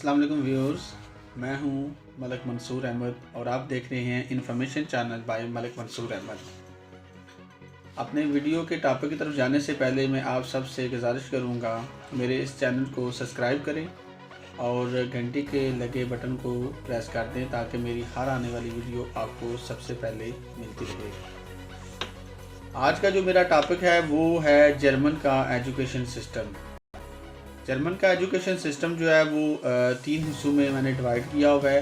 अस्सलाम वालेकुम व्यूअर्स, मैं हूं मलिक मंसूर अहमद और आप देख रहे हैं information channel by Malik Mansoor Ahmad. अपने वीडियो के टॉपिक की तरफ जाने से पहले मैं आप सब से गुजारिश करूंगा मेरे इस चैनल को सब्सक्राइब करें और घंटी के लगे बटन को प्रेस कर दें ताकि मेरी हर आने वाली वीडियो आपको सबसे पहले मिलती रहे। आज का जो मेरा टॉपिक है वो है जर्मन का एजुकेशन सिस्टम। जर्मन का एजुकेशन सिस्टम जो है वो 3 हिस्सों में मैंने डिवाइड किया हुआ है।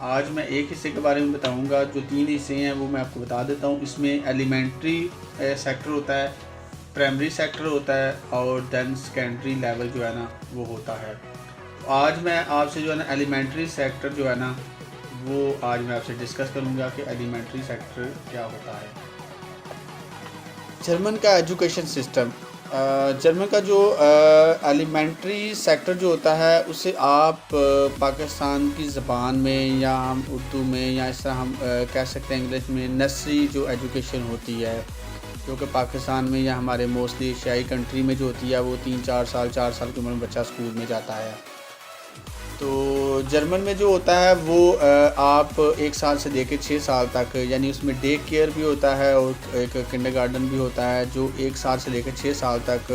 आज मैं एक हिस्से के बारे में बताऊंगा। जो 3 हिस्से हैं वो मैं आपको बता देता हूं। इसमें एलिमेंट्री सेक्टर होता है, प्राइमरी सेक्टर होता है और देन सेकेंडरी लेवल जो है ना वो होता है। तो आज मैं आपसे जो है ना एलिमेंट्री सेक्टर जो है ना वो आज मैं आपसे डिस्कस करूँगा कि एलिमेंट्री सेक्टर क्या होता है। जर्मन का एजुकेशन सिस्टम, जर्मन का जो एलिमेंट्री सेक्टर जो होता है उसे आप पाकिस्तान की ज़बान में या हम उर्दू में या इस तरह हम कह सकते हैं इंग्लिश में नर्सरी जो एजुकेशन होती है, जो कि पाकिस्तान में या हमारे मोस्टली एशियाई कंट्री में जो होती है वो 3-4 साल 4 साल की उम्र में बच्चा स्कूल में जाता है। तो जर्मन में जो होता है वो आप 1 साल से लेकर 6 साल तक, यानी उसमें डे केयर भी होता है और एक किंडरगार्टन भी होता है जो 1 साल से लेकर 6 साल तक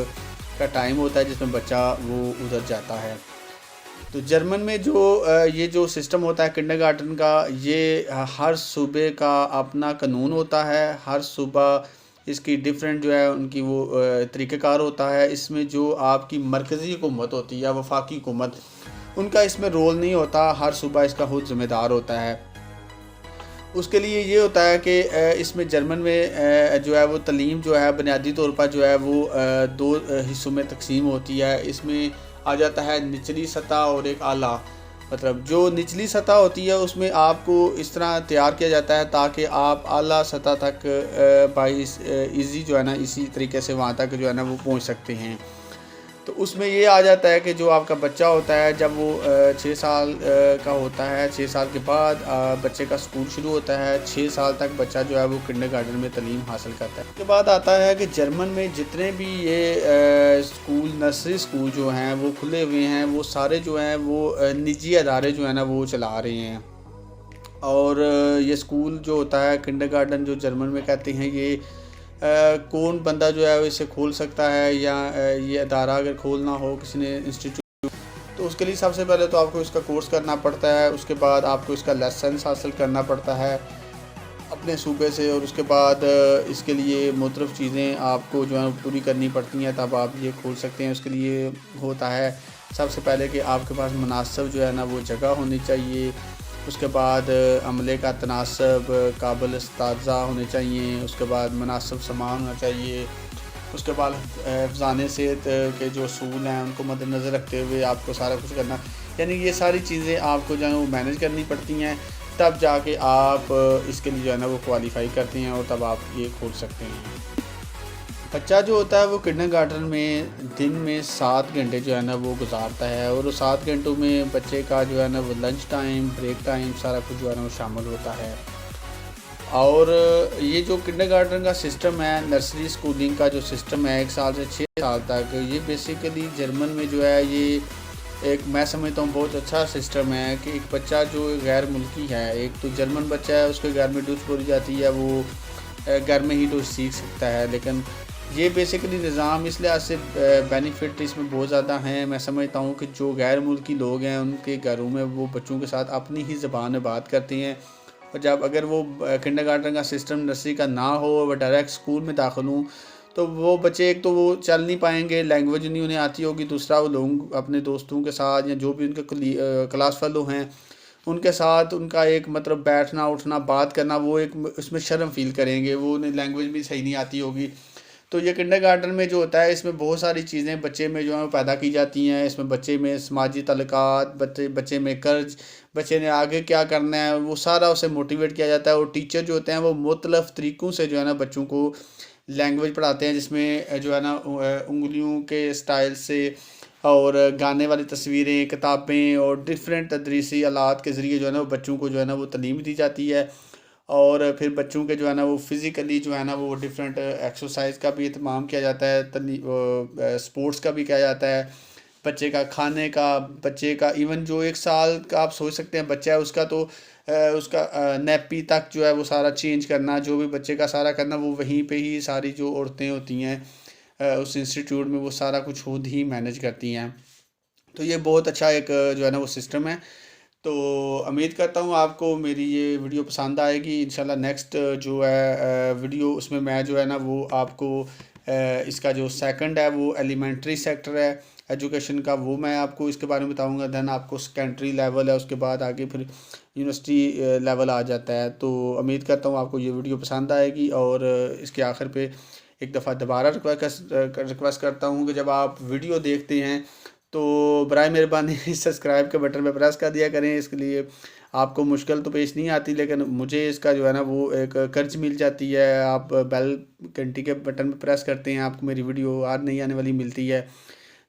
का टाइम होता है जिसमें बच्चा वो उधर जाता है। तो जर्मन में जो ये जो सिस्टम होता है किंडरगार्टन का, ये हर सूबे का अपना कानून होता है। हर सूबा इसकी डिफरेंट जो है उनकी वो तरीक़ेकार होता है। इसमें जो आपकी मरकज़ी हुकूमत होती है या वफाकी हुकूमत, उनका इसमें रोल नहीं होता। हर सूबा इसका खुद ज़िम्मेदार होता है। उसके लिए ये होता है कि इसमें जर्मन में जो है वो तलीम जो है बुनियादी तौर पर जो है वो 2 हिस्सों में तकसीम होती है। इसमें आ जाता है निचली सतह और एक आला। मतलब जो निचली सतह होती है उसमें आपको इस तरह तैयार किया जाता है ताकि आप आला सतह तक बाई इजी जो है ना इसी तरीके से वहाँ तक जो है ना वो पहुँच सकते हैं। तो उसमें ये आ जाता है कि जो आपका बच्चा होता है जब वो 6 साल का होता है, 6 साल के बाद बच्चे का स्कूल शुरू होता है। 6 साल तक बच्चा जो है वो किंडरगार्टन में तालीम हासिल करता है। उसके बाद आता है कि जर्मन में जितने भी ये स्कूल, नर्सरी स्कूल जो हैं वो खुले हुए हैं, वो सारे जो हैं वो निजी अदारे जो है ना वो चला रहे हैं। और ये स्कूल जो होता है किंडरगार्टन जो जर्मन में कहते हैं, ये कौन बंदा जो है इसे खोल सकता है या ये अदारा अगर खोलना हो किसी ने इंस्टीट्यूट, तो उसके लिए सबसे पहले तो आपको इसका कोर्स करना पड़ता है। उसके बाद आपको इसका लाइसेंस हासिल करना पड़ता है अपने सूबे से, और उसके बाद इसके लिए मुख्तलिफ़ चीज़ें आपको जो है पूरी करनी पड़ती हैं, तब आप ये खोल सकते हैं। उसके लिए होता है सबसे पहले कि आपके पास मुनासिब जो है ना वो जगह होनी चाहिए। उसके बाद अमले का तनासब, काबिल इस्ताज़ा होने चाहिए। उसके बाद मुनासिब सामान होना चाहिए। उसके बाद हिफ़्ज़ाने सेहत के जो असूल हैं उनको मद्देनज़र रखते हुए आपको सारा कुछ करना, यानी ये सारी चीज़ें आपको जो है वो मैनेज करनी पड़ती हैं। तब जाके आप इसके लिए जो है ना वो क्वालिफ़ाई करते हैं और तब आप ये खोल सकते हैं। बच्चा जो होता है वो किंडरगार्टन में दिन में 7 घंटे जो है ना वो गुजारता है, और 7 घंटों में बच्चे का जो है ना वो लंच टाइम, ब्रेक टाइम सारा कुछ जो है ना वो शामिल होता है। और ये जो किंडरगार्टन का सिस्टम है, नर्सरी स्कूलिंग का जो सिस्टम है 1 साल से 6 साल तक, ये बेसिकली जर्मन में जो है ये एक मैं समझता हूँ बहुत अच्छा सिस्टम है कि एक बच्चा जो गैर मुल्की है, एक तो जर्मन बच्चा है उसके घर में डूच बोली जाती है, वो घर में ही डूच सीख सकता है। लेकिन ये बेसिकली निज़ाम इस लिहाज से बेनिफिट इसमें बहुत ज़्यादा हैं। मैं समझता हूँ कि जो गैर मुल्की लोग हैं उनके घरों में वो बच्चों के साथ अपनी ही ज़बान में बात करते हैं, और जब अगर वो किंडरगार्टन का सिस्टम नर्सरी का ना हो और डायरेक्ट स्कूल में दाखिल हों तो वो बच्चे एक तो वो चल नहीं पाएंगे, लैंग्वेज नहीं उन्हें आती होगी, दूसरा वो लोग अपने दोस्तों के साथ या जो भी उनके क्लास फेलो हैं उनके साथ उनका एक मतलब बैठना उठना बात करना, वो एक उसमें शर्म फील करेंगे, वो उन्हें लैंग्वेज भी सही नहीं आती होगी। तो ये किंडरगार्टन में जो होता है इसमें बहुत सारी चीज़ें बच्चे में जो है पैदा की जाती हैं। इसमें बच्चे में समाजी तल्लुकात, बच्चे में कर्ज, बच्चे ने आगे क्या करना है, वो सारा उसे मोटिवेट किया जाता है। और टीचर जो होते हैं वो मुख्तलिफ़ तरीक़ों से जो है ना बच्चों को लैंग्वेज पढ़ाते हैं, जिसमें जो है ना उंगलियों के स्टाइल से और गाने वाली तस्वीरें, किताबें और डिफरेंट तदरीसी आलात के ज़रिए जो है ना बच्चों को जो है ना वो तालीम दी जाती है। और फिर बच्चों के जो है ना वो फ़िज़िकली जो है ना वो डिफरेंट एक्सरसाइज का भी इत्माम किया जाता है, स्पोर्ट्स का भी किया जाता है। بچے کا کھانے کا، بچے کا ایون جو 1 سال کا آپ سوچ سکتے ہیں بچہ ہے اس کا، تو اس کا نیپی تک جو ہے وہ سارا چینج کرنا، جو بھی بچے کا سارا کرنا، وہ وہیں پہ ہی ساری جو عورتیں ہوتی ہیں اس انسٹیٹیوٹ میں وہ سارا کچھ خود ہی مینج کرتی ہیں. تو یہ بہت اچھا ایک جو ہے نا وہ سسٹم ہے. تو امید کرتا ہوں آپ کو میری یہ ویڈیو پسند آئے گی. انشاءاللہ نیکسٹ جو ہے ویڈیو اس میں جو ہے نا وہ آپ کو اس کا جو سیکنڈ ہے وہ ایلیمنٹری سیکٹر ہے ایجوکیشن کا، وہ میں آپ کو اس کے بارے میں بتاؤں گا. دین آپ کو سیکنڈری لیول ہے، اس کے بعد آگے پھر یونیورسٹی لیول آ جاتا ہے. تو امید کرتا ہوں آپ کو یہ ویڈیو پسند آئے گی. اور اس کے آخر پہ ایک دفعہ دوبارہ ریکویسٹ کرتا ہوں کہ جب آپ ویڈیو دیکھتے ہیں تو برائے مہربانی سبسکرائب کے بٹن پہ پریس کر دیا کریں. اس کے لیے آپ کو مشکل تو پیش نہیں آتی، لیکن مجھے اس کا جو ہے نا وہ ایک کرج مل جاتی ہے. آپ بیل گھنٹی کے بٹن پہ پریس کرتے ہیں، آپ کو میری ویڈیو اور نہیں آنے والی ملتی ہے.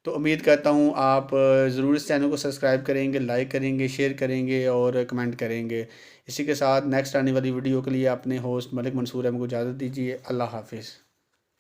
تو امید کرتا ہوں آپ ضرور اس چینل کو سبسکرائب کریں گے، لائک کریں گے، شیئر کریں گے اور کمنٹ کریں گے. اسی کے ساتھ نیکسٹ آنے والی ویڈیو کے لیے اپنے ہوسٹ ملک منصور احمد کو اجازت دیجیے. اللہ حافظ.